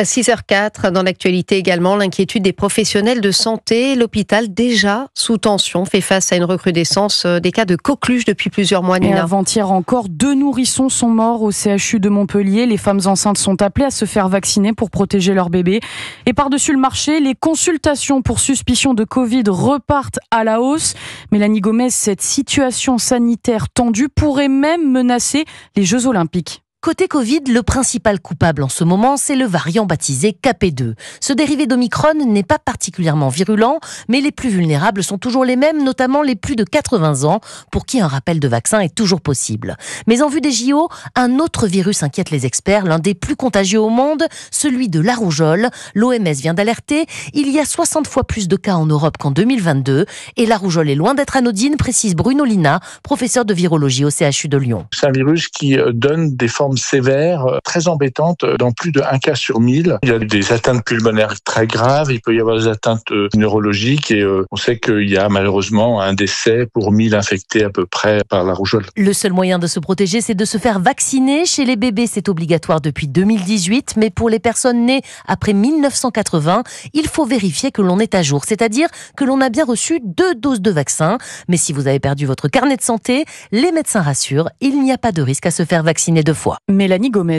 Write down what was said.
À 6h04, dans l'actualité également, l'inquiétude des professionnels de santé. L'hôpital, déjà sous tension, fait face à une recrudescence des cas de coqueluche depuis plusieurs mois. Et Nina. avant-hier encore, 2 nourrissons sont morts au CHU de Montpellier. Les femmes enceintes sont appelées à se faire vacciner pour protéger leur bébé. Et par-dessus le marché, les consultations pour suspicion de Covid repartent à la hausse. Mélanie Gomez, cette situation sanitaire tendue pourrait même menacer les Jeux Olympiques. Côté Covid, le principal coupable en ce moment, c'est le variant baptisé KP2. Ce dérivé d'Omicron n'est pas particulièrement virulent, mais les plus vulnérables sont toujours les mêmes, notamment les plus de 80 ans, pour qui un rappel de vaccin est toujours possible. Mais en vue des JO, un autre virus inquiète les experts, l'un des plus contagieux au monde, celui de la rougeole. L'OMS vient d'alerter, il y a 60 fois plus de cas en Europe qu'en 2022, et la rougeole est loin d'être anodine, précise Bruno Lina, professeur de virologie au CHU de Lyon. C'est un virus qui donne des formes sévères, très embêtantes, dans plus de 1 cas sur 1000. Il y a des atteintes pulmonaires très graves, il peut y avoir des atteintes neurologiques et on sait qu'il y a malheureusement un décès pour 1000 infectés à peu près par la rougeole. Le seul moyen de se protéger, c'est de se faire vacciner. Chez les bébés, c'est obligatoire depuis 2018, mais pour les personnes nées après 1980, il faut vérifier que l'on est à jour, c'est-à-dire que l'on a bien reçu 2 doses de vaccin. Mais si vous avez perdu votre carnet de santé, les médecins rassurent, il n'y a pas de risque à se faire vacciner 2 fois. Mélanie Gomez.